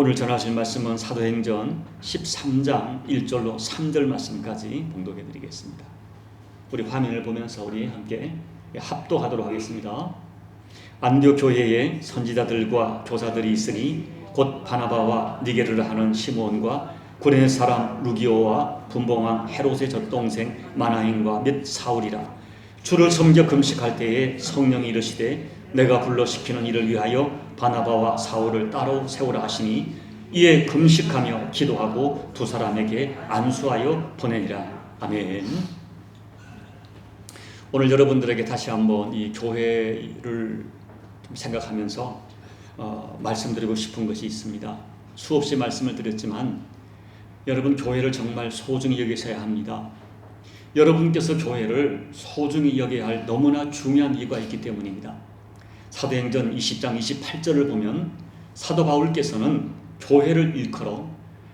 오늘 전하실 말씀은 사도행전 13장 1절로 3절 말씀까지 봉독해 드리겠습니다. 우리 화면을 보면서 우리 함께 합독하도록 하겠습니다. 안디옥 교회에 선지자들과 교사들이 있으니 곧 바나바와 니게르를 하는 시몬과 구레네 사람 루기오와 분봉왕 헤롯의 젖동생 마나행과 및 사울이라. 주를 섬겨 금식할 때에 성령이 이르시되 내가 불러 시키는 일을 위하여 바나바와 사울을 따로 세우라 하시니 이에 금식하며 기도하고 두 사람에게 안수하여 보내니라. 아멘. 오늘 여러분들에게 다시 한번 이 교회를 생각하면서 말씀드리고 싶은 것이 있습니다. 수없이 말씀을 드렸지만 여러분, 교회를 정말 소중히 여기셔야 합니다. 여러분께서 교회를 소중히 여겨야 할 너무나 중요한 이유가 있기 때문입니다. 사도행전 20장 28절을 보면 사도 바울께서는 교회를 일컬어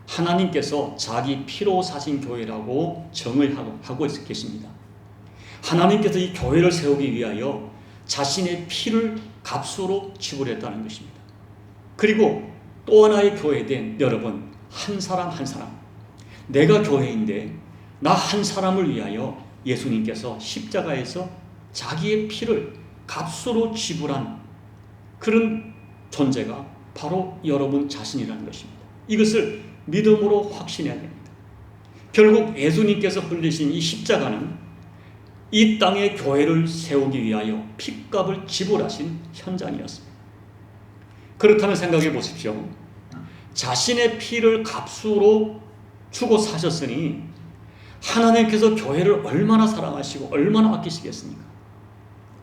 하나님께서 자기 피로 사신 교회라고 정을 하고 계십니다. 하나님께서 이 교회를 세우기 위하여 자신의 피를 값으로 지불했다는 것입니다. 그리고 또 하나의 교회된 여러분, 한 사람 한 사람, 내가 교회인데 나 한 사람을 위하여 예수님께서 십자가에서 자기의 피를 값으로 지불한 그런 존재가 바로 여러분 자신이라는 것입니다. 이것을 믿음으로 확신해야 됩니다. 결국 예수님께서 흘리신 이 십자가는 이 땅에 교회를 세우기 위하여 핏값을 지불하신 현장이었습니다. 그렇다면 생각해 보십시오. 자신의 피를 값으로 주고 사셨으니 하나님께서 교회를 얼마나 사랑하시고 얼마나 아끼시겠습니까?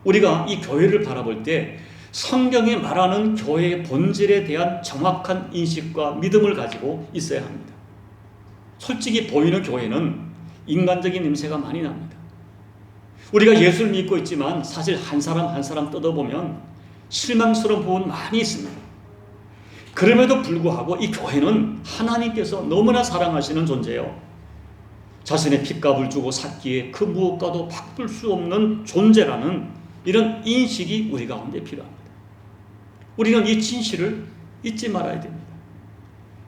우리가 이 교회를 바라볼 때 성경이 말하는 교회의 본질에 대한 정확한 인식과 믿음을 가지고 있어야 합니다. 솔직히 보이는 교회는 인간적인 냄새가 많이 납니다. 우리가 예수를 믿고 있지만 사실 한 사람 한 사람 뜯어보면 실망스러운 부분 많이 있습니다. 그럼에도 불구하고 이 교회는 하나님께서 너무나 사랑하시는 존재예요. 자신의 핏값을 주고 샀기에 그 무엇과도 바꿀 수 없는 존재라는 이런 인식이 우리 가운데 필요합니다. 우리는 이 진실을 잊지 말아야 됩니다.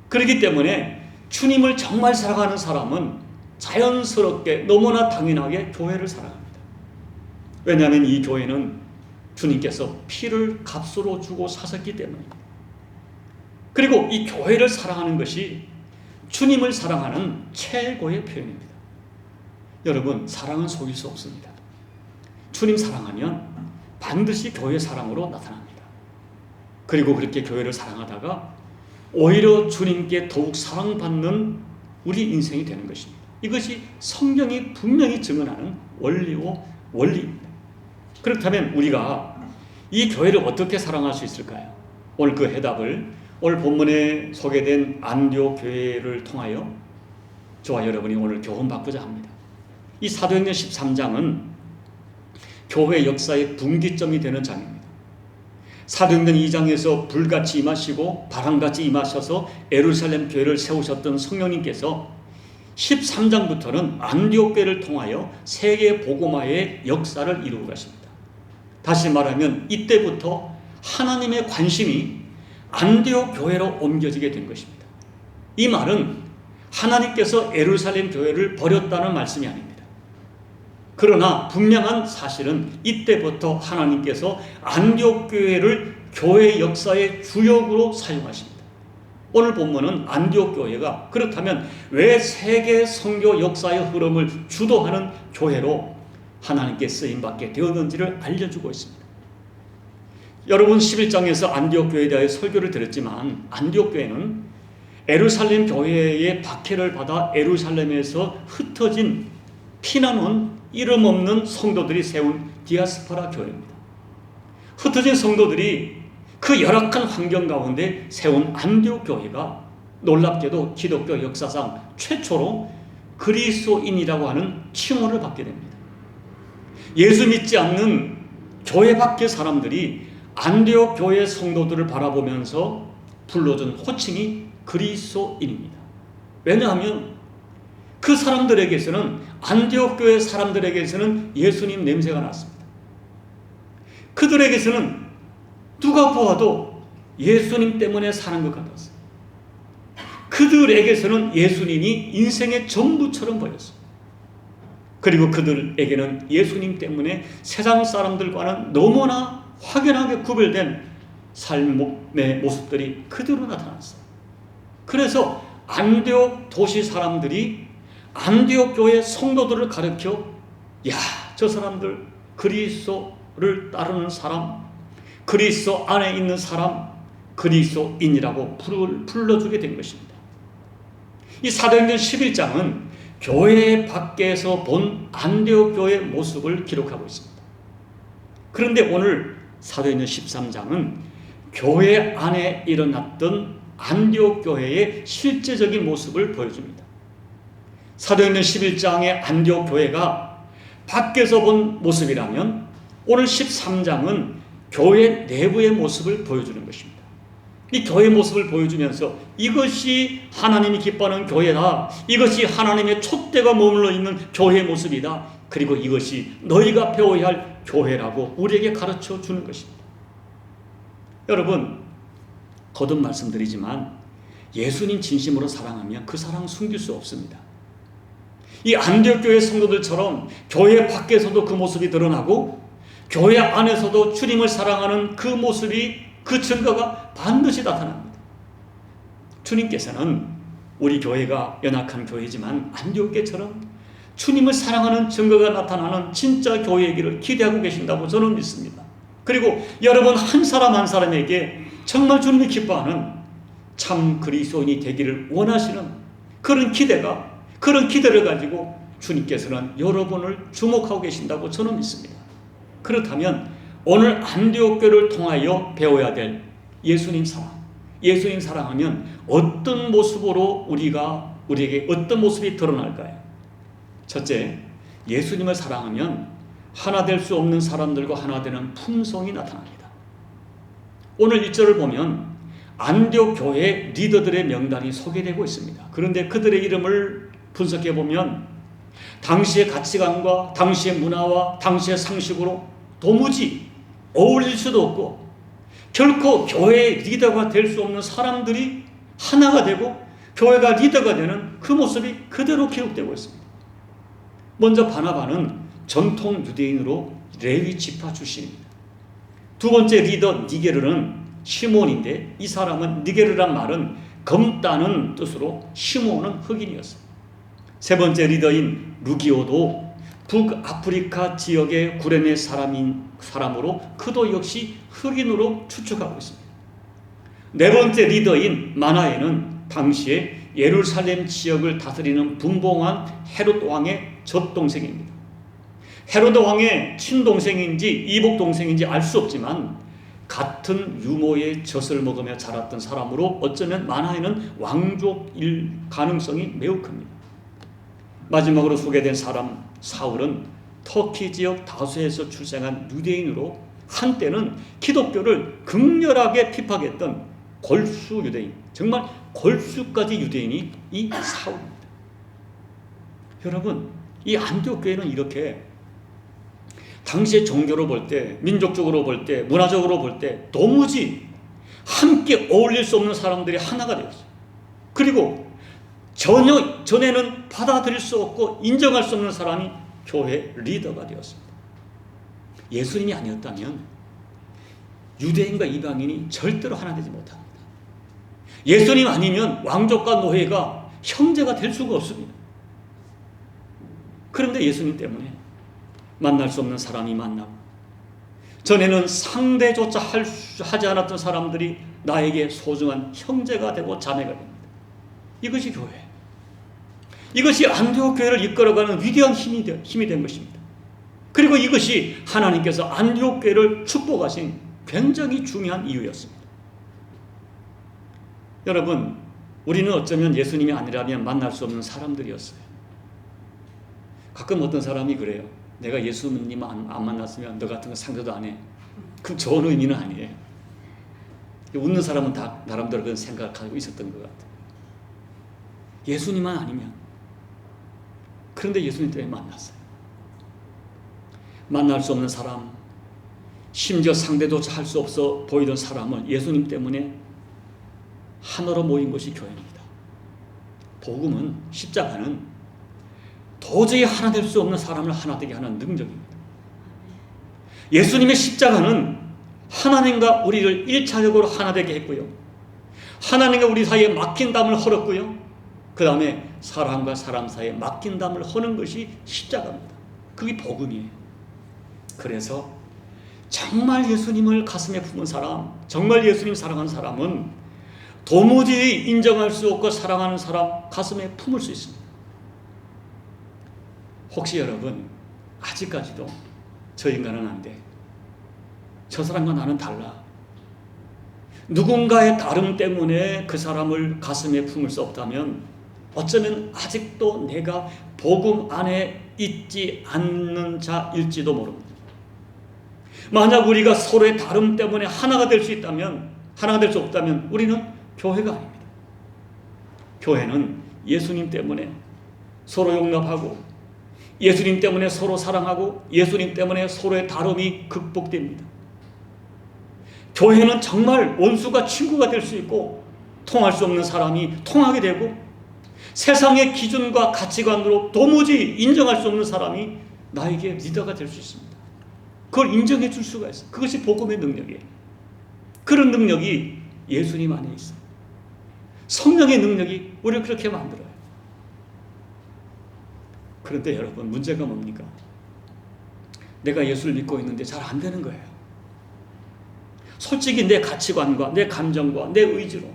그렇기 때문에 주님을 정말 사랑하는 사람은 자연스럽게 너무나 당연하게 교회를 사랑합니다. 왜냐하면 이 교회는 주님께서 피를 값으로 주고 사셨기 때문입니다. 그리고 이 교회를 사랑하는 것이 주님을 사랑하는 최고의 표현입니다. 여러분, 사랑은 속일 수 없습니다. 주님 사랑하면 반드시 교회 사랑으로 나타납니다. 그리고 그렇게 교회를 사랑하다가 오히려 주님께 더욱 사랑받는 우리 인생이 되는 것입니다. 이것이 성경이 분명히 증언하는 원리입니다. 그렇다면 우리가 이 교회를 어떻게 사랑할 수 있을까요? 오늘 그 해답을 오늘 본문에 소개된 안디옥 교회를 통하여 저와 여러분이 오늘 교훈받고자 합니다. 이 사도행전 13장은 교회 역사의 분기점이 되는 장입니다. 사도행전 2장에서 불같이 임하시고 바람같이 임하셔서 예루살렘 교회를 세우셨던 성령님께서 13장부터는 안디옥 교회를 통하여 세계 복음화의 역사를 이루고 가십니다. 다시 말하면 이때부터 하나님의 관심이 안디옥 교회로 옮겨지게 된 것입니다. 이 말은 하나님께서 예루살렘 교회를 버렸다는 말씀이 아닙니다. 그러나 분명한 사실은 이때부터 하나님께서 안디옥 교회를 교회 역사의 주역으로 사용하십니다. 오늘 본문은 안디옥 교회가 그렇다면 왜 세계 선교 역사의 흐름을 주도하는 교회로 하나님께 쓰임받게 되었는지를 알려주고 있습니다. 여러분, 11장에서 안디옥 교회에 대하여 설교를 드렸지만 안디옥 교회는 예루살렘 교회의 박해를 받아 예루살렘에서 흩어진 피나는 이름 없는 성도들이 세운 디아스포라 교회입니다. 흩어진 성도들이 그 열악한 환경 가운데 세운 안디옥 교회가 놀랍게도 기독교 역사상 최초로 그리스도인이라고 하는 칭호를 받게 됩니다. 예수 믿지 않는 교회 밖의 사람들이 안디옥 교회 성도들을 바라보면서 불러준 호칭이 그리스도인입니다. 왜냐하면 그 사람들에게서는 안디옥 교회 사람들에게서는 예수님 냄새가 났습니다. 그들에게서는 누가 보아도 예수님 때문에 사는 것 같았어요. 그들에게서는 예수님이 인생의 전부처럼 보였어요. 그리고 그들에게는 예수님 때문에 세상 사람들과는 너무나 확연하게 구별된 삶의 모습들이 그대로 나타났어요. 그래서 안디옥 도시 사람들이 안디옥 교회 성도들을 가르쳐, 야, 저 사람들 그리스도를 따르는 사람, 그리스도 안에 있는 사람, 그리스도인이라고 불러주게 된 것입니다. 이 사도행전 11장은 교회 밖에서 본 안디옥 교회의 모습을 기록하고 있습니다. 그런데 오늘 사도행전 13장은 교회 안에 일어났던 안디옥 교회의 실제적인 모습을 보여줍니다. 사도행전 11장의 안디옥 교회가 밖에서 본 모습이라면 오늘 13장은 교회 내부의 모습을 보여주는 것입니다. 이 교회의 모습을 보여주면서 이것이 하나님이 기뻐하는 교회다. 이것이 하나님의 촛대가 머물러 있는 교회의 모습이다. 그리고 이것이 너희가 배워야 할 교회라고 우리에게 가르쳐 주는 것입니다. 여러분, 거듭 말씀드리지만 예수님 진심으로 사랑하면 그 사랑 숨길 수 없습니다. 이 안디옥 교회 성도들처럼 교회 밖에서도 그 모습이 드러나고 교회 안에서도 주님을 사랑하는 그 모습이, 그 증거가 반드시 나타납니다. 주님께서는 우리 교회가 연약한 교회지만 안디옥 교회처럼 주님을 사랑하는 증거가 나타나는 진짜 교회이기를 기대하고 계신다고 저는 믿습니다. 그리고 여러분 한 사람 한 사람에게 정말 주님이 기뻐하는 참 그리스도인이 되기를 원하시는 그런 기대를 가지고 주님께서는 여러분을 주목하고 계신다고 저는 믿습니다. 그렇다면 오늘 안디옥 교회를 통하여 배워야 될 예수님 사랑하면 어떤 모습으로 우리에게 어떤 모습이 드러날까요? 첫째, 예수님을 사랑하면 하나 될 수 없는 사람들과 하나 되는 품성이 나타납니다. 오늘 1절을 보면 안디옥 교회 리더들의 명단이 소개되고 있습니다. 그런데 그들의 이름을 분석해 보면 당시의 가치관과 당시의 문화와 당시의 상식으로 도무지 어울릴 수도 없고 결코 교회의 리더가 될 수 없는 사람들이 하나가 되고 교회가 리더가 되는 그 모습이 그대로 기록되고 있습니다. 먼저 바나바는 전통 유대인으로 레위 지파 출신입니다. 두 번째 리더 니게르는 시몬인데 이 사람은 니게르란 말은 검다는 뜻으로 시몬은 흑인이었어요. 세 번째 리더인 루기오도 북아프리카 지역의 구레네 사람으로 그도 역시 흑인으로 추측하고 있습니다. 네 번째 리더인 마나에는 당시에 예루살렘 지역을 다스리는 분봉한 헤롯 왕의 젖동생입니다. 헤롯 왕의 친동생인지 이복동생인지 알 수 없지만 같은 유모의 젖을 먹으며 자랐던 사람으로 어쩌면 마나에는 왕족일 가능성이 매우 큽니다. 마지막으로 소개된 사람 사울은 터키 지역 다수에서 출생한 유대인으로 한때는 기독교를 극렬하게批判했던 골수 유대인, 정말 골수까지 유대인이 이 사울입니다. 여러분, 이 안디옥 교회는 이렇게 당시의 종교로 볼 때, 민족적으로 볼 때, 문화적으로 볼 때 도무지 함께 어울릴 수 없는 사람들이 하나가 되었어요. 그리고 전에는 받아들일 수 없고 인정할 수 없는 사람이 교회 리더가 되었습니다. 예수님이 아니었다면 유대인과 이방인이 절대로 하나 되지 못합니다. 예수님 아니면 왕족과 노예가 형제가 될 수가 없습니다. 그런데 예수님 때문에 만날 수 없는 사람이 만나고 전에는 상대조차 하지 않았던 사람들이 나에게 소중한 형제가 되고 자매가 됩니다. 이것이 교회, 이것이 안디옥 교회를 이끌어가는 위대한 힘이 된 것입니다. 그리고 이것이 하나님께서 안디옥 교회를 축복하신 굉장히 중요한 이유였습니다. 여러분, 우리는 어쩌면 예수님이 아니라면 만날 수 없는 사람들이었어요. 가끔 어떤 사람이 그래요. 내가 예수님 안 만났으면 너 같은 거 상대도 안 해. 그 좋은 의미는 아니에요. 웃는 사람은 다 나름대로 그런 생각을 가지고 있었던 것 같아요. 예수님만 아니면. 그런데 예수님 때문에 만났어요. 만날 수 없는 사람, 심지어 상대조차 할 수 없어 보이던 사람을 예수님 때문에 하나로 모인 것이 교회입니다. 복음은, 십자가는 도저히 하나 될 수 없는 사람을 하나 되게 하는 능력입니다. 예수님의 십자가는 하나님과 우리를 1차적으로 하나 되게 했고요. 하나님과 우리 사이에 막힌 담을 헐었고요. 그 다음에 사람과 사람 사이에 막힌 담을 허는 것이 십자가입니다. 그게 복음이에요. 그래서 정말 예수님을 가슴에 품은 사람, 정말 예수님 사랑하는 사람은 도무지 인정할 수 없고 사랑하는 사람 가슴에 품을 수 있습니다. 혹시 여러분 아직까지도 저 인간은 안 돼, 저 사람과 나는 달라, 누군가의 다름 때문에 그 사람을 가슴에 품을 수 없다면 어쩌면 아직도 내가 복음 안에 있지 않는 자일지도 모릅니다. 만약 우리가 서로의 다름 때문에 하나가 될 수 있다면, 하나가 될 수 없다면 우리는 교회가 아닙니다. 교회는 예수님 때문에 서로 용납하고, 예수님 때문에 서로 사랑하고, 예수님 때문에 서로의 다름이 극복됩니다. 교회는 정말 원수가 친구가 될 수 있고, 통할 수 없는 사람이 통하게 되고, 세상의 기준과 가치관으로 도무지 인정할 수 없는 사람이 나에게 리더가 될 수 있습니다. 그걸 인정해 줄 수가 있어요. 그것이 복음의 능력이에요. 그런 능력이 예수님 안에 있어요. 성령의 능력이 우리를 그렇게 만들어요. 그런데 여러분, 문제가 뭡니까? 내가 예수를 믿고 있는데 잘 안 되는 거예요. 솔직히 내 가치관과 내 감정과 내 의지로,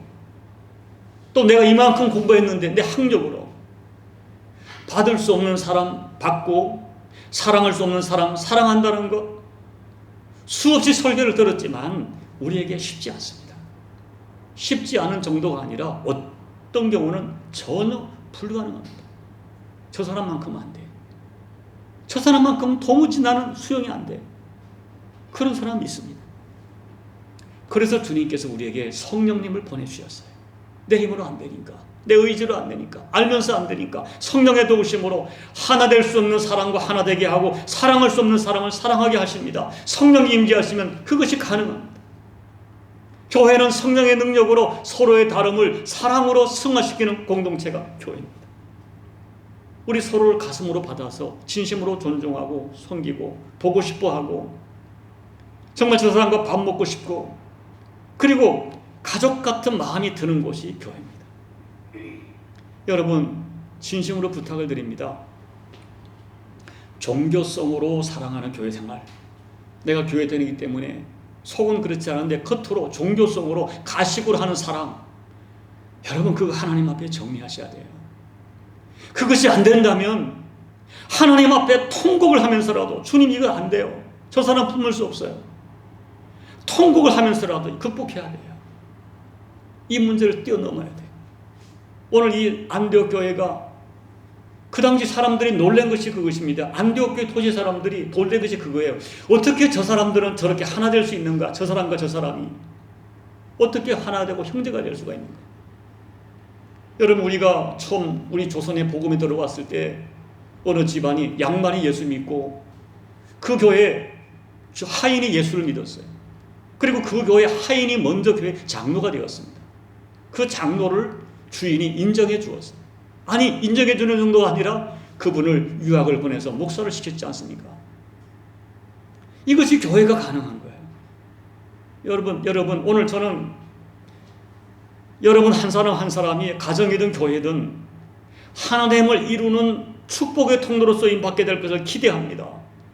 또 내가 이만큼 공부했는데 내 학력으로 받을 수 없는 사람 받고, 사랑할 수 없는 사람 사랑한다는 것, 수없이 설교를 들었지만 우리에게 쉽지 않습니다. 쉽지 않은 정도가 아니라 어떤 경우는 전혀 불가능합니다. 저 사람만큼은 안 돼, 저 사람만큼은 도무지 나는 수용이 안 돼. 그런 사람이 있습니다. 그래서 주님께서 우리에게 성령님을 보내주셨어요. 내 힘으로 안 되니까, 내 의지로 안 되니까, 알면서 안 되니까 성령의 도우심으로 하나 될 수 없는 사람과 하나 되게 하고, 사랑할 수 없는 사람을 사랑하게 하십니다. 성령이 임재하시면 그것이 가능합니다. 교회는 성령의 능력으로 서로의 다름을 사랑으로 승화시키는 공동체가 교회입니다. 우리 서로를 가슴으로 받아서 진심으로 존중하고 섬기고 보고 싶어하고, 정말 저 사람과 밥 먹고 싶고, 그리고 가족 같은 마음이 드는 곳이 교회입니다. 여러분, 진심으로 부탁을 드립니다. 종교성으로 사랑하는 교회 생활, 내가 교회 다니기 때문에 속은 그렇지 않은데 겉으로 종교성으로 가식으로 하는 사랑, 여러분 그거 하나님 앞에 정리하셔야 돼요. 그것이 안 된다면 하나님 앞에 통곡을 하면서라도, 주님 이거 안 돼요, 저 사람 품을 수 없어요, 통곡을 하면서라도 극복해야 돼요. 이 문제를 뛰어넘어야 돼요. 오늘 이 안디옥 교회가 그 당시 사람들이 놀란 것이 그것입니다. 안디옥 교회 토지 사람들이 놀란 것이 그거예요. 어떻게 저 사람들은 저렇게 하나 될 수 있는가? 저 사람과 저 사람이 어떻게 하나 되고 형제가 될 수가 있는가? 여러분, 우리가 처음 우리 조선에 복음이 들어왔을 때 어느 집안이 양반이 예수 믿고 그 교회에 하인이 예수를 믿었어요. 그리고 그 교회 하인이 먼저 교회 장로가 되었습니다. 그 장로를 주인이 인정해 주었어요. 아니, 인정해 주는 정도가 아니라 그분을 유학을 보내서 목사를 시켰지 않습니까? 이것이 교회가 가능한 거예요. 여러분 오늘 저는 여러분 한 사람 한 사람이 가정이든 교회든 하나됨을 이루는 축복의 통로로 쓰임받게 될 것을 기대합니다.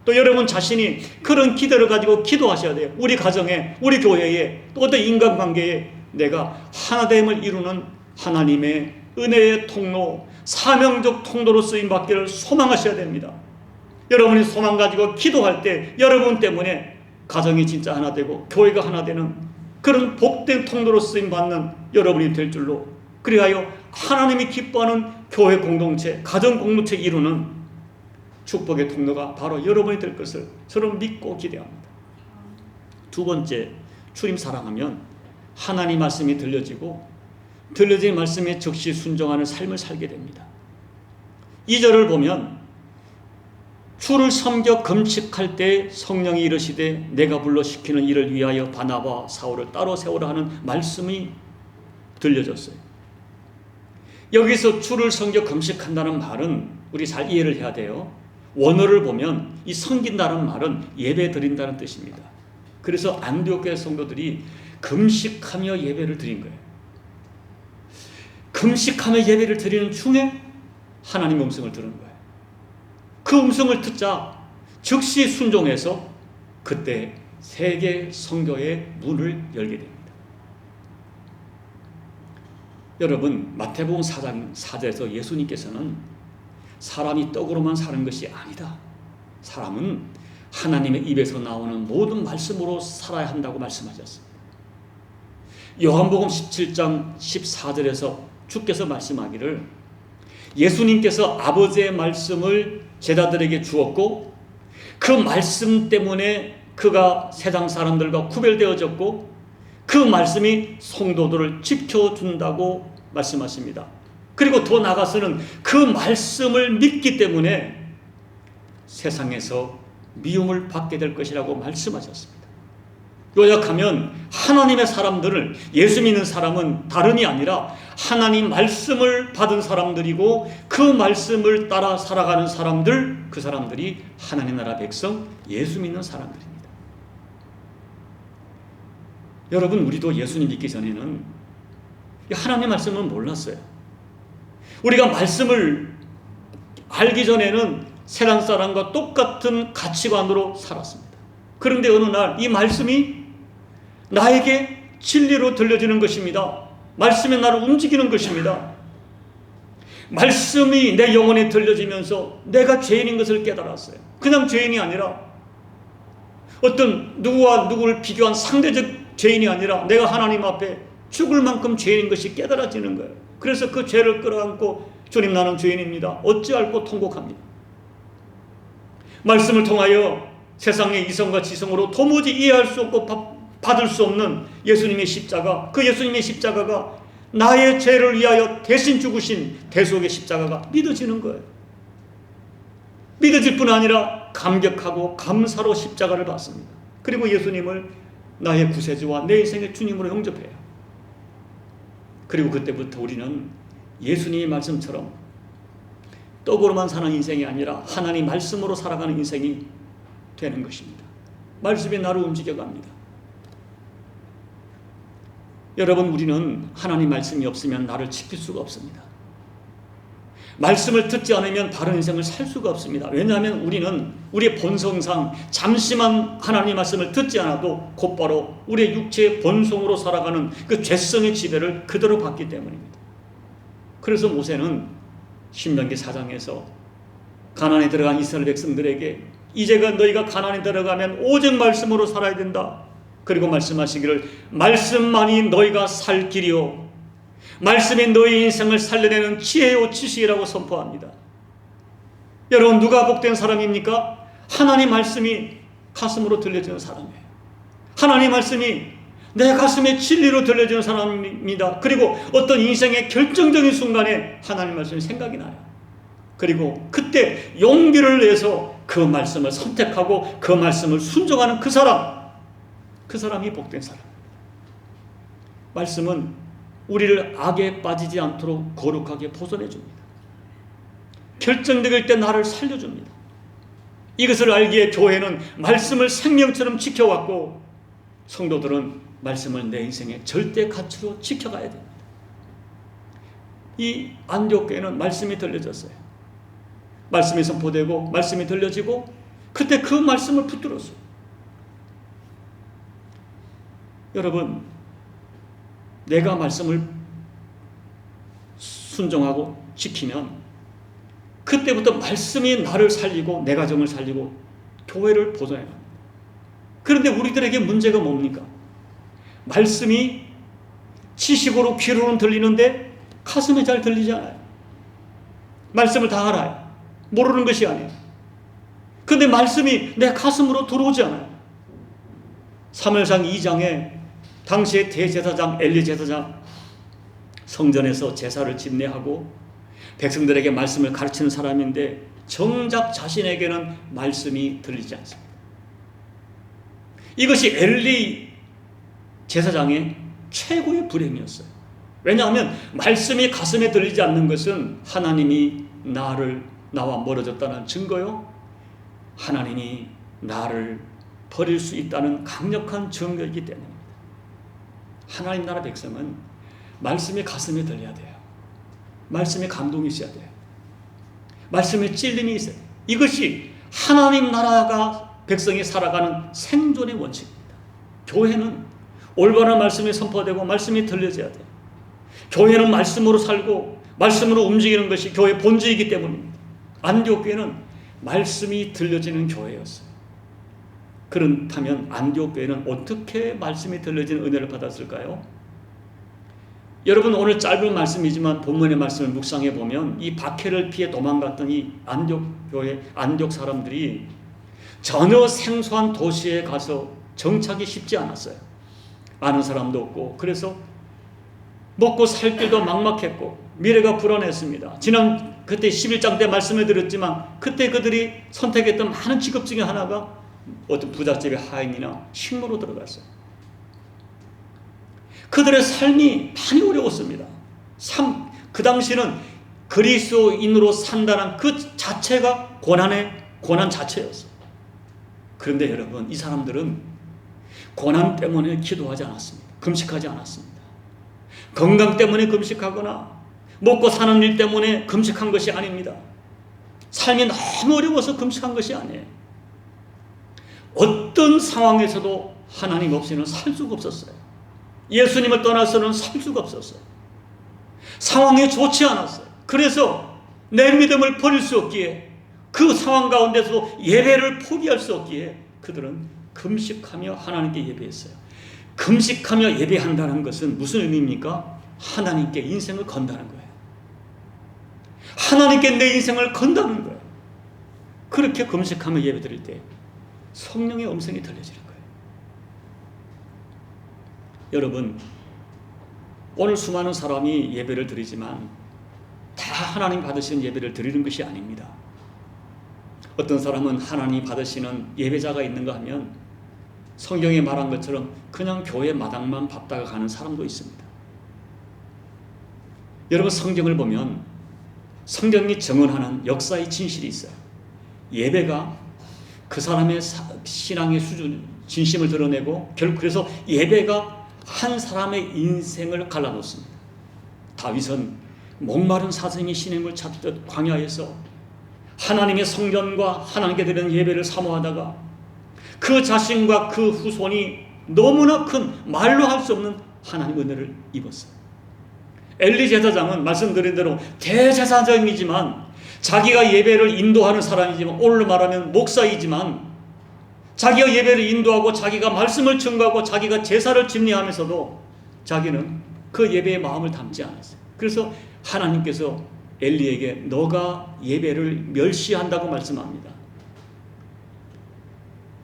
또 여러분 자신이 그런 기대를 가지고 기도하셔야 돼요. 우리 가정에, 우리 교회에, 또 어떤 인간관계에 내가 하나됨을 이루는 하나님의 은혜의 통로, 사명적 통로로 쓰임받기를 소망하셔야 됩니다. 여러분이 소망 가지고 기도할 때 여러분 때문에 가정이 진짜 하나 되고 교회가 하나 되는 그런 복된 통로로 쓰임받는 여러분이 될 줄로, 그리하여 하나님이 기뻐하는 교회 공동체, 가정 공동체 이루는 축복의 통로가 바로 여러분이 될 것을 저는 믿고 기대합니다. 두 번째, 주님 사랑하면 하나님 말씀이 들려지고 들려진 말씀에 즉시 순종하는 삶을 살게 됩니다. 2절을 보면 주를 섬겨 금식할 때 성령이 이르시되 내가 불러 시키는 일을 위하여 바나바와 사울을 따로 세우라 하는 말씀이 들려졌어요. 여기서 주를 섬겨 금식한다는 말은 우리 잘 이해를 해야 돼요. 원어를 보면 이 섬긴다는 말은 예배 드린다는 뜻입니다. 그래서 안디옥 성도들이 금식하며 예배를 드린 거예요. 금식하며 예배를 드리는 중에 하나님 음성을 들은 거예요. 그 음성을 듣자 즉시 순종해서 그때 세계 선교의 문을 열게 됩니다. 여러분, 마태복음 4장 4절에서 예수님께서는 사람이 떡으로만 사는 것이 아니다. 사람은 하나님의 입에서 나오는 모든 말씀으로 살아야 한다고 말씀하셨습니다. 요한복음 17장 14절에서 주께서 말씀하기를 예수님께서 아버지의 말씀을 제자들에게 주었고 그 말씀 때문에 그가 세상 사람들과 구별되어졌고 그 말씀이 성도들을 지켜준다고 말씀하십니다. 그리고 더 나아가서는 그 말씀을 믿기 때문에 세상에서 미움을 받게 될 것이라고 말씀하셨습니다. 요약하면 하나님의 사람들을, 예수 믿는 사람은 다름이 아니라 하나님 말씀을 받은 사람들이고 그 말씀을 따라 살아가는 사람들, 그 사람들이 하나님 나라 백성, 예수 믿는 사람들입니다. 여러분, 우리도 예수님 믿기 전에는 하나님의 말씀을 몰랐어요. 우리가 말씀을 알기 전에는 세상 사람과 똑같은 가치관으로 살았습니다. 그런데 어느 날 이 말씀이 나에게 진리로 들려지는 것입니다. 말씀이 나를 움직이는 것입니다. 말씀이 내 영혼에 들려지면서 내가 죄인인 것을 깨달았어요. 그냥 죄인이 아니라 어떤 누구와 누구를 비교한 상대적 죄인이 아니라 내가 하나님 앞에 죽을 만큼 죄인인 것이 깨달아지는 거예요. 그래서 그 죄를 끌어안고 주님, 나는 죄인입니다. 어찌할꼬 통곡합니다. 말씀을 통하여 세상의 이성과 지성으로 도무지 이해할 수 없고 받을 수 없는 예수님의 십자가, 그 예수님의 십자가가 나의 죄를 위하여 대신 죽으신 대속의 십자가가 믿어지는 거예요. 믿어질 뿐 아니라 감격하고 감사로 십자가를 받습니다. 그리고 예수님을 나의 구세주와 내 인생의 주님으로 영접해요. 그리고 그때부터 우리는 예수님의 말씀처럼 떡으로만 사는 인생이 아니라 하나님 말씀으로 살아가는 인생이 되는 것입니다. 말씀이 나를 움직여갑니다. 여러분, 우리는 하나님 말씀이 없으면 나를 지킬 수가 없습니다. 말씀을 듣지 않으면 바른 인생을 살 수가 없습니다. 왜냐하면 우리는 우리의 본성상 잠시만 하나님 말씀을 듣지 않아도 곧바로 우리의 육체의 본성으로 살아가는 그 죄성의 지배를 그대로 받기 때문입니다. 그래서 모세는 신명기 4장에서 가나안에 들어간 이스라엘 백성들에게 이제가 너희가 가나안에 들어가면 오직 말씀으로 살아야 된다. 그리고 말씀하시기를 말씀만이 너희가 살 길이요 말씀이 너희 인생을 살려내는 지혜요 지식이라고 선포합니다. 여러분, 누가 복된 사람입니까? 하나님 말씀이 가슴으로 들려지는 사람이에요. 하나님 말씀이 내 가슴에 진리로 들려지는 사람입니다. 그리고 어떤 인생의 결정적인 순간에 하나님 말씀이 생각이 나요. 그리고 그때 용기를 내서 그 말씀을 선택하고 그 말씀을 순종하는 그 사람이 복된 사람. 말씀은 우리를 악에 빠지지 않도록 거룩하게 보존해 줍니다. 결정될 때 나를 살려줍니다. 이것을 알기에 교회는 말씀을 생명처럼 지켜왔고 성도들은 말씀을 내 인생의 절대 가치로 지켜가야 됩니다. 이 안디옥 교회는 말씀이 들려졌어요. 말씀이 선포되고 말씀이 들려지고 그때 그 말씀을 붙들었어요. 여러분, 내가 말씀을 순종하고 지키면 그때부터 말씀이 나를 살리고 내 가정을 살리고 교회를 보존해요. 그런데 우리들에게 문제가 뭡니까? 말씀이 지식으로 귀로는 들리는데 가슴에 잘 들리지 않아요. 말씀을 다 알아요. 모르는 것이 아니에요. 그런데 말씀이 내 가슴으로 들어오지 않아요. 사무엘상 2장에 당시의 대제사장 엘리 제사장 성전에서 제사를 집례하고 백성들에게 말씀을 가르치는 사람인데 정작 자신에게는 말씀이 들리지 않습니다. 이것이 엘리 제사장의 최고의 불행이었어요. 왜냐하면 말씀이 가슴에 들리지 않는 것은 하나님이 나와 멀어졌다는 증거요, 하나님이 나를 버릴 수 있다는 강력한 증거이기 때문입니다. 하나님 나라 백성은 말씀이 가슴에 들려야 돼요. 말씀에 감동이 있어야 돼요. 말씀에 찔림이 있어야 돼요. 이것이 하나님 나라가 백성이 살아가는 생존의 원칙입니다. 교회는 올바른 말씀이 선포되고 말씀이 들려져야 돼요. 교회는 말씀으로 살고 말씀으로 움직이는 것이 교회의 본질이기 때문입니다. 안디옥 교회는 말씀이 들려지는 교회였어요. 그렇다면 안디옥 교회는 어떻게 말씀이 들려지는 은혜를 받았을까요? 여러분, 오늘 짧은 말씀이지만 본문의 말씀을 묵상해 보면 이 박해를 피해 도망갔던 이 안디옥 교회, 안디옥 사람들이 전혀 생소한 도시에 가서 정착이 쉽지 않았어요. 아는 사람도 없고, 그래서 먹고 살 길도 막막했고 미래가 불안했습니다. 그때 11장 때 말씀을 드렸지만 그때 그들이 선택했던 많은 직업 중에 하나가 어떤 부잣집의 하인이나 식모로 들어갔어요. 그들의 삶이 많이 어려웠습니다. 그 당시는 그리스도인으로 산다는 그 자체가 고난 자체였어요. 그런데 여러분, 이 사람들은 고난 때문에 기도하지 않았습니다. 금식하지 않았습니다. 건강 때문에 금식하거나 먹고 사는 일 때문에 금식한 것이 아닙니다. 삶이 너무 어려워서 금식한 것이 아니에요. 어떤 상황에서도 하나님 없이는 살 수가 없었어요. 예수님을 떠나서는 살 수가 없었어요. 상황이 좋지 않았어요. 그래서 내 믿음을 버릴 수 없기에, 그 상황 가운데서도 예배를 포기할 수 없기에 그들은 금식하며 하나님께 예배했어요. 금식하며 예배한다는 것은 무슨 의미입니까? 하나님께 인생을 건다는 거예요. 하나님께 내 인생을 건다는 거예요. 그렇게 금식하며 예배드릴 때 성령의 음성이 들려지는 거예요. 여러분, 오늘 수많은 사람이 예배를 드리지만 다 하나님 받으시는 예배를 드리는 것이 아닙니다. 어떤 사람은 하나님 받으시는 예배자가 있는가 하면 성경에 말한 것처럼 그냥 교회 마당만 밟다가 가는 사람도 있습니다. 여러분, 성경을 보면 성경이 증언하는 역사의 진실이 있어요. 예배가 그 사람의 신앙의 수준, 진심을 드러내고 그래서 예배가 한 사람의 인생을 갈라놓습니다. 다윗은 목마른 사슴이 시냇물 찾듯 광야에서 하나님의 성전과 하나님께 드리는 예배를 사모하다가 그 자신과 그 후손이 너무나 큰, 말로 할 수 없는 하나님의 은혜를 입었어요. 엘리 제사장은 말씀드린 대로 대제사장이지만 자기가 예배를 인도하는 사람이지만, 오늘로 말하면 목사이지만, 자기가 예배를 인도하고 자기가 말씀을 증거하고 자기가 제사를 집례하면서도 자기는 그 예배의 마음을 담지 않았어요. 그래서 하나님께서 엘리에게 너가 예배를 멸시한다고 말씀합니다.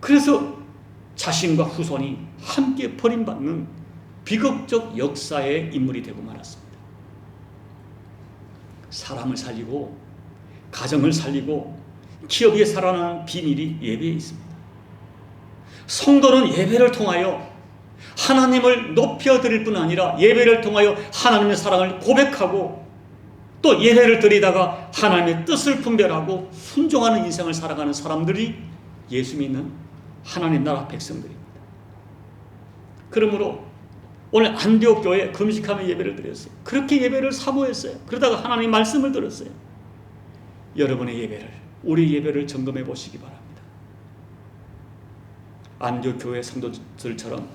그래서 자신과 후손이 함께 버림받는 비극적 역사의 인물이 되고 말았습니다. 사람을 살리고 가정을 살리고 기업이 살아나는 비밀이 예배에 있습니다. 성도는 예배를 통하여 하나님을 높여드릴 뿐 아니라 예배를 통하여 하나님의 사랑을 고백하고 또 예배를 드리다가 하나님의 뜻을 분별하고 순종하는 인생을 살아가는 사람들이 예수 믿는 하나님 나라 백성들입니다. 그러므로 오늘 안디옥 교회에 금식하며 예배를 드렸어요. 그렇게 예배를 사모했어요. 그러다가 하나님 말씀을 들었어요. 여러분의 예배를, 우리 예배를 점검해 보시기 바랍니다. 안디옥 교회 성도들처럼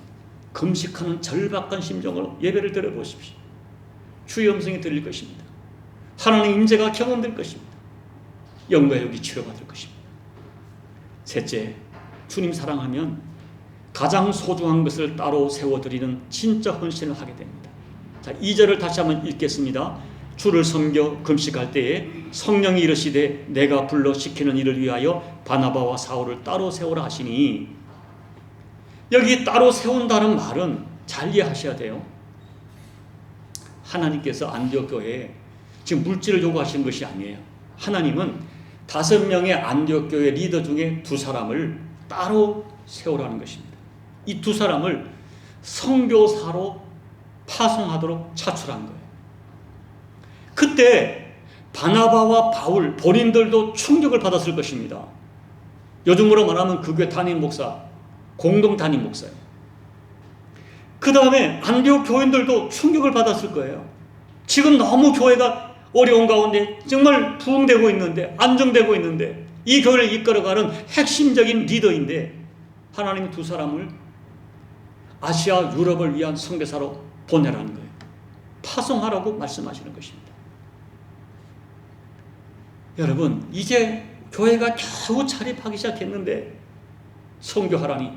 금식하는 절박한 심정으로 예배를 드려보십시오. 주의 음성이 들릴 것입니다. 하나님의 임재가 경험될 것입니다. 영과 육이 치료받을 것입니다. 셋째, 주님 사랑하면 가장 소중한 것을 따로 세워드리는 진짜 헌신을 하게 됩니다. 자, 2절을 다시 한번 읽겠습니다. 주를 섬겨 금식할 때에 성령이 이르시되 내가 불러 시키는 일을 위하여 바나바와 사울을 따로 세우라 하시니, 여기 따로 세운다는 말은 잘 이해하셔야 돼요. 하나님께서 안디옥 교회에 지금 물질을 요구하시는 것이 아니에요. 하나님은 5명의 안디옥 교회 리더 중에 2사람을 따로 세우라는 것입니다. 이 2사람을 선교사로 파송하도록 차출한 거예요. 그때 바나바와 바울 본인들도 충격을 받았을 것입니다. 요즘으로 말하면 그 교회 담임 목사, 공동 담임 목사예요. 그 다음에 안디옥 교인들도 충격을 받았을 거예요. 지금 너무 교회가 어려운 가운데 정말 부흥되고 있는데, 안정되고 있는데, 이 교회를 이끌어가는 핵심적인 리더인데 하나님이 두 사람을 아시아, 유럽을 위한 선교사로 보내라는 거예요. 파송하라고 말씀하시는 것입니다. 여러분, 이제 교회가 겨우 자립하기 시작했는데 선교하라니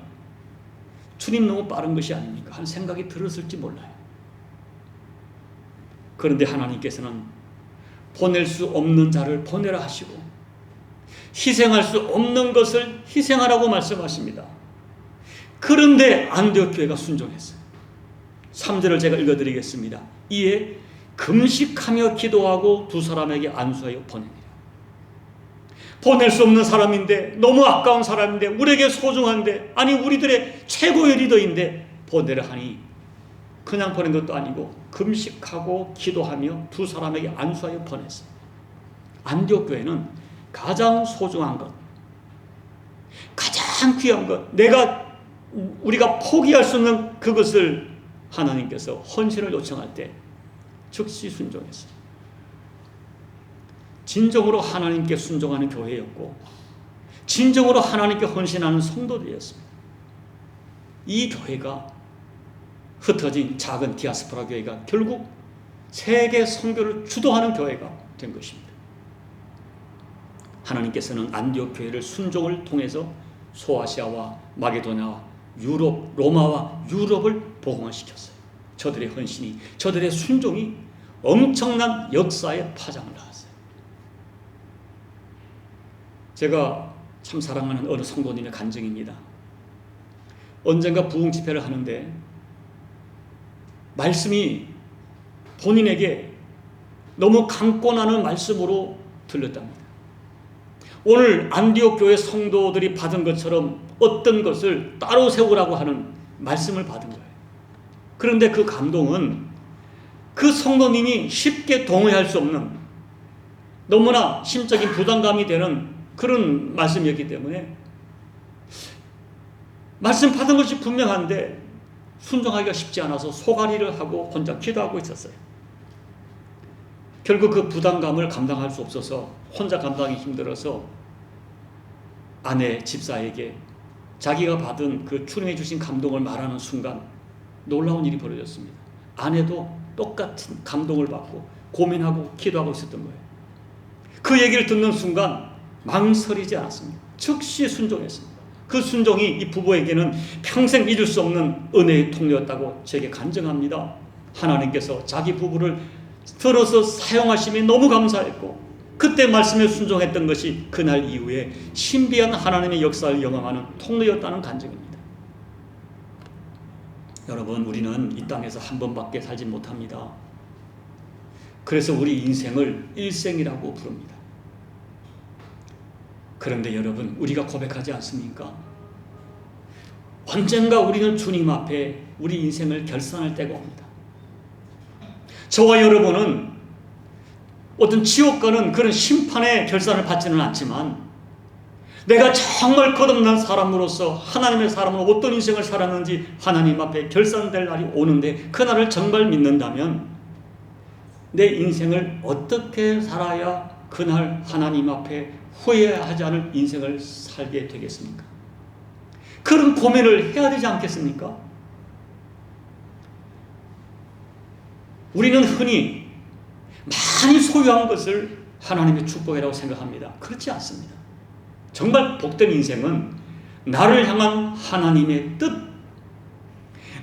주님 너무 빠른 것이 아닙니까? 하는 생각이 들었을지 몰라요. 그런데 하나님께서는 보낼 수 없는 자를 보내라 하시고 희생할 수 없는 것을 희생하라고 말씀하십니다. 그런데 안디옥 교회가 순종했어요. 3절을 제가 읽어드리겠습니다. 이에 금식하며 기도하고 두 사람에게 안수하여 보냅니다. 보낼 수 없는 사람인데, 너무 아까운 사람인데, 우리에게 소중한데, 아니 우리들의 최고의 리더인데 보내라 하니 그냥 보낸 것도 아니고 금식하고 기도하며 두 사람에게 안수하여 보냈어요. 안디옥 교회는 가장 소중한 것, 가장 귀한 것, 우리가 포기할 수 없는 그것을 하나님께서 헌신을 요청할 때 즉시 순종했어요. 진정으로 하나님께 순종하는 교회였고 진정으로 하나님께 헌신하는 성도들이었습니다. 이 교회가 흩어진 작은 디아스포라 교회가 결국 세계 선교를 주도하는 교회가 된 것입니다. 하나님께서는 안디옥 교회를 순종을 통해서 소아시아와 마게도냐와 유럽, 로마와 유럽을 복음화시켰어요. 저들의 헌신이, 저들의 순종이 엄청난 역사의 파장을 낳았어요. 제가 참 사랑하는 어느 성도님의 간증입니다. 언젠가 부흥 집회를 하는데 말씀이 본인에게 너무 강권하는 말씀으로 들렸답니다. 오늘 안디옥 교회 성도들이 받은 것처럼 어떤 것을 따로 세우라고 하는 말씀을 받은 거예요. 그런데 그 감동은 그 성도님이 쉽게 동의할 수 없는 너무나 심적인 부담감이 되는 그런 말씀이었기 때문에 말씀 받은 것이 분명한데 순종하기가 쉽지 않아서 소가리를 하고 혼자 기도하고 있었어요. 결국 그 부담감을 감당할 수 없어서 혼자 감당하기 힘들어서 아내 집사에게 자기가 받은 그 주님이 주신 감동을 말하는 순간 놀라운 일이 벌어졌습니다. 아내도 똑같은 감동을 받고 고민하고 기도하고 있었던 거예요. 그 얘기를 듣는 순간 망설이지 않았습니다. 즉시 순종했습니다. 그 순종이 이 부부에게는 평생 잊을 수 없는 은혜의 통로였다고 제게 간증합니다. 하나님께서 자기 부부를 들어서 사용하심에 너무 감사했고 그때 말씀에 순종했던 것이 그날 이후에 신비한 하나님의 역사를 영험하는 통로였다는 간증입니다. 여러분, 우리는 이 땅에서 한 번밖에 살지 못합니다. 그래서 우리 인생을 일생이라고 부릅니다. 그런데 여러분, 우리가 고백하지 않습니까? 언젠가 우리는 주님 앞에 우리 인생을 결산할 때가 옵니다. 저와 여러분은 어떤 지옥 가는 그런 심판의 결산을 받지는 않지만 내가 정말 거듭난 사람으로서 하나님의 사람으로 어떤 인생을 살았는지 하나님 앞에 결산될 날이 오는데 그날을 정말 믿는다면 내 인생을 어떻게 살아야 그날 하나님 앞에 후회하지 않을 인생을 살게 되겠습니까? 그런 고민을 해야 되지 않겠습니까? 우리는 흔히 많이 소유한 것을 하나님의 축복이라고 생각합니다. 그렇지 않습니다. 정말 복된 인생은 나를 향한 하나님의 뜻,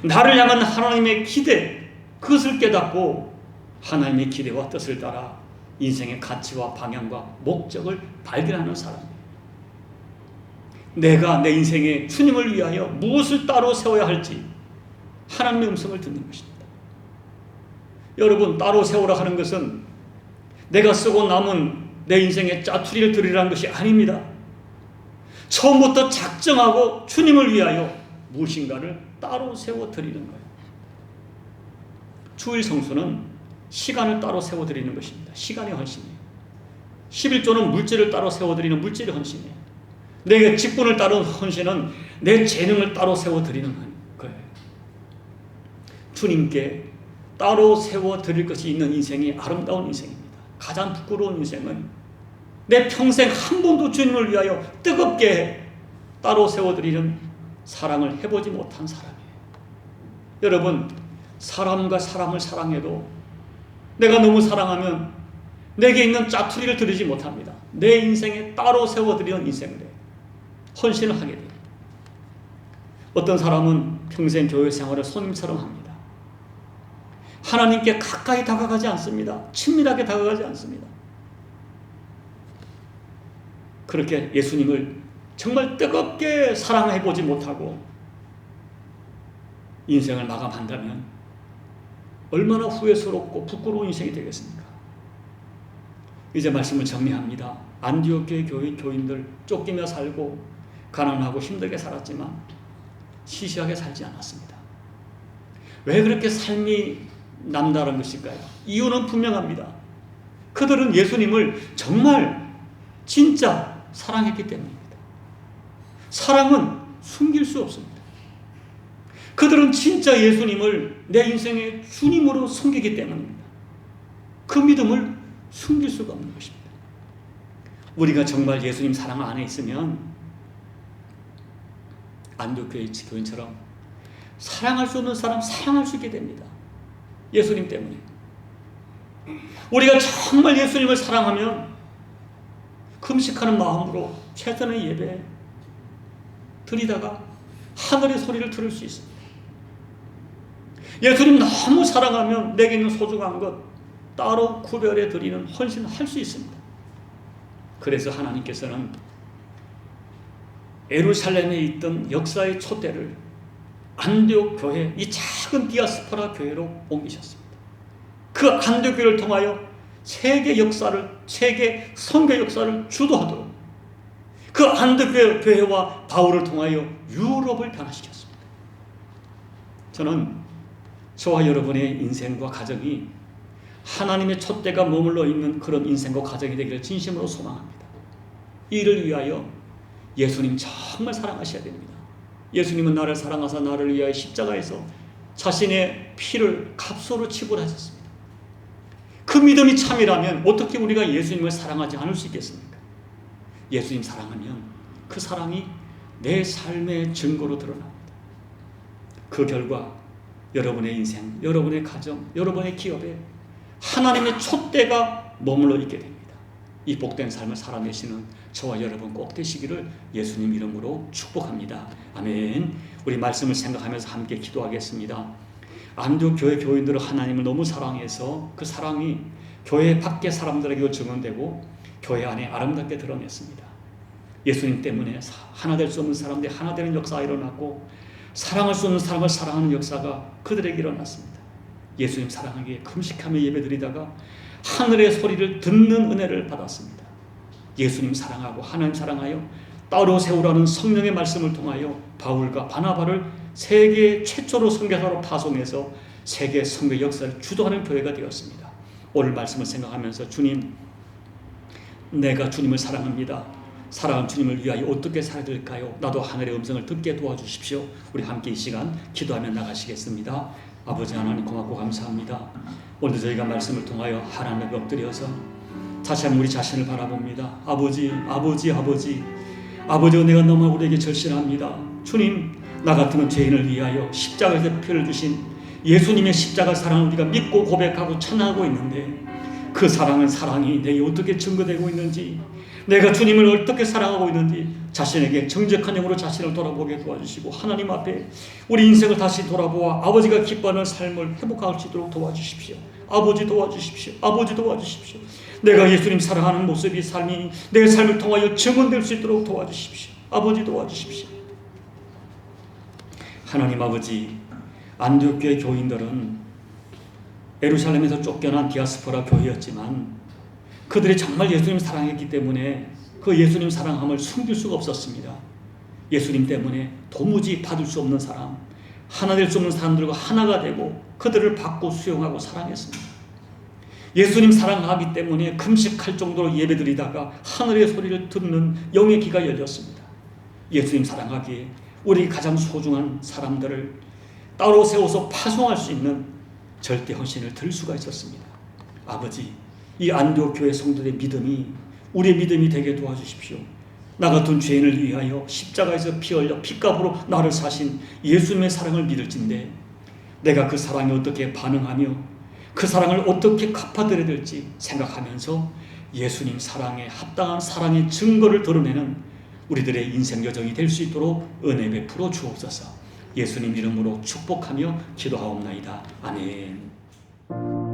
나를 향한 하나님의 기대, 그것을 깨닫고 하나님의 기대와 뜻을 따라 인생의 가치와 방향과 목적을 발견하는 사람입니다. 내가 내 인생에 주님을 위하여 무엇을 따로 세워야 할지 하나님의 음성을 듣는 것입니다. 여러분, 따로 세우라 하는 것은 내가 쓰고 남은 내 인생에 짜투리를 드리라는 것이 아닙니다. 처음부터 작정하고 주님을 위하여 무엇인가를 따로 세워 드리는 거예요. 주일 성수는 시간을 따로 세워드리는 것입니다. 시간의 헌신이에요. 11조는 물질을 따로 세워드리는 물질의 헌신이에요. 내 직분을 따른 헌신은 내 재능을 따로 세워드리는 거예요. 주님께 따로 세워드릴 것이 있는 인생이 아름다운 인생입니다. 가장 부끄러운 인생은 내 평생 한 번도 주님을 위하여 뜨겁게 따로 세워드리는 사랑을 해보지 못한 사람이에요. 여러분, 사람과 사람을 사랑해도 내가 너무 사랑하면 내게 있는 짜투리를 들이지 못합니다. 내 인생에 따로 세워드리는 인생을 해요. 헌신을 하게 돼요. 어떤 사람은 평생 교회 생활을 손님처럼 합니다. 하나님께 가까이 다가가지 않습니다. 친밀하게 다가가지 않습니다. 그렇게 예수님을 정말 뜨겁게 사랑해보지 못하고 인생을 마감한다면 얼마나 후회스럽고 부끄러운 인생이 되겠습니까? 이제 말씀을 정리합니다. 안디옥 교회 교인들 쫓기며 살고 가난하고 힘들게 살았지만 시시하게 살지 않았습니다. 왜 그렇게 삶이 남다른 것일까요? 이유는 분명합니다. 그들은 예수님을 정말 진짜 사랑했기 때문입니다. 사랑은 숨길 수 없습니다. 그들은 진짜 예수님을 내 인생의 주님으로 섬기기 때문입니다. 그 믿음을 숨길 수가 없는 것입니다. 우리가 정말 예수님 사랑 안에 있으면 안디옥교회 교인처럼 사랑할 수 없는 사람 사랑할 수 있게 됩니다. 예수님 때문에. 우리가 정말 예수님을 사랑하면 금식하는 마음으로 최선의 예배 드리다가 하늘의 소리를 들을 수 있습니다. 예수님 너무 사랑하면 내게 있는 소중한 것 따로 구별해 드리는 헌신을 할 수 있습니다. 그래서 하나님께서는 예루살렘에 있던 역사의 촛대를 안디옥 교회, 이 작은 디아스포라 교회로 옮기셨습니다. 그 안디옥 교회를 통하여 세계 역사를, 세계 선교 역사를 주도하도록 그 안디옥 교회와 바울을 통하여 유럽을 변화시켰습니다. 저는 저와 여러분의 인생과 가정이 하나님의 촛대가 머물러 있는 그런 인생과 가정이 되기를 진심으로 소망합니다. 이를 위하여 예수님 정말 사랑하셔야 됩니다. 예수님은 나를 사랑하사 나를 위하여 십자가에서 자신의 피를 값으로 지불하셨습니다. 그 믿음이 참이라면 어떻게 우리가 예수님을 사랑하지 않을 수 있겠습니까? 예수님 사랑하면 그 사랑이 내 삶의 증거로 드러납니다. 그 결과 여러분의 인생, 여러분의 가정, 여러분의 기업에 하나님의 촛대가 머물러 있게 됩니다. 이 복된 삶을 살아내시는 저와 여러분 꼭 되시기를 예수님 이름으로 축복합니다. 아멘. 우리 말씀을 생각하면서 함께 기도하겠습니다. 안디옥 교회 교인들은 하나님을 너무 사랑해서 그 사랑이 교회 밖의 사람들에게 증언되고 교회 안에 아름답게 드러냈습니다. 예수님 때문에 하나 될 수 없는 사람들이 하나 되는 역사가 일어났고 사랑할 수 없는 사람을 사랑하는 역사가 그들에게 일어났습니다. 예수님 사랑하기에 금식하며 예배드리다가 하늘의 소리를 듣는 은혜를 받았습니다. 예수님 사랑하고 하나님 사랑하여 따로 세우라는 성령의 말씀을 통하여 바울과 바나바를 세계 최초로 선교사로 파송해서 세계 선교 역사를 주도하는 교회가 되었습니다. 오늘 말씀을 생각하면서 주님, 내가 주님을 사랑합니다. 사랑하는 주님을 위하여 어떻게 살아야 될까요? 나도 하늘의 음성을 듣게 도와주십시오. 우리 함께 이 시간 기도하며 나가시겠습니다. 아버지 하나님 고맙고 감사합니다. 오늘 저희가 말씀을 통하여 하나님 앞에 엎드려서 다시 한번 우리 자신을 바라봅니다. 아버지가 내가 너무 우리에게 절실합니다. 주님, 나 같은 죄인을 위하여 십자가에서 피를 주신 예수님의 십자가 사랑을 우리가 믿고 고백하고 찬양하고 있는데 그 사랑이 내게 어떻게 증거되고 있는지, 내가 주님을 어떻게 사랑하고 있는지 자신에게 정직한 영으로 자신을 돌아보게 도와주시고 하나님 앞에 우리 인생을 다시 돌아보아 아버지가 기뻐하는 삶을 회복할 수 있도록 도와주십시오. 아버지 도와주십시오. 내가 예수님 사랑하는 모습이 삶이 내 삶을 통하여 증언될 수 있도록 도와주십시오. 아버지 도와주십시오. 하나님 아버지, 안디옥 교회 교인들은 예루살렘에서 쫓겨난 디아스포라 교회였지만 그들이 정말 예수님 사랑했기 때문에 그 예수님 사랑함을 숨길 수가 없었습니다. 예수님 때문에 도무지 받을 수 없는 사람, 하나 될 수 없는 사람들과 하나가 되고 그들을 받고 수용하고 사랑했습니다. 예수님 사랑하기 때문에 금식할 정도로 예배드리다가 하늘의 소리를 듣는 영의 귀가 열렸습니다. 예수님 사랑하기에 우리 가장 소중한 사람들을 따로 세워서 파송할 수 있는 절대 헌신을 들 수가 있었습니다. 아버지, 이 안디옥 교회 성도들의 믿음이 우리의 믿음이 되게 도와주십시오. 나 같은 죄인을 위하여 십자가에서 피 흘려 핏값으로 나를 사신 예수님의 사랑을 믿을진데 내가 그 사랑에 어떻게 반응하며 그 사랑을 어떻게 갚아드려야 될지 생각하면서 예수님 사랑에 합당한 사랑의 증거를 드러내는 우리들의 인생 여정이 될 수 있도록 은혜 베풀어 주옵소서. 예수님 이름으로 축복하며 기도하옵나이다. 아멘.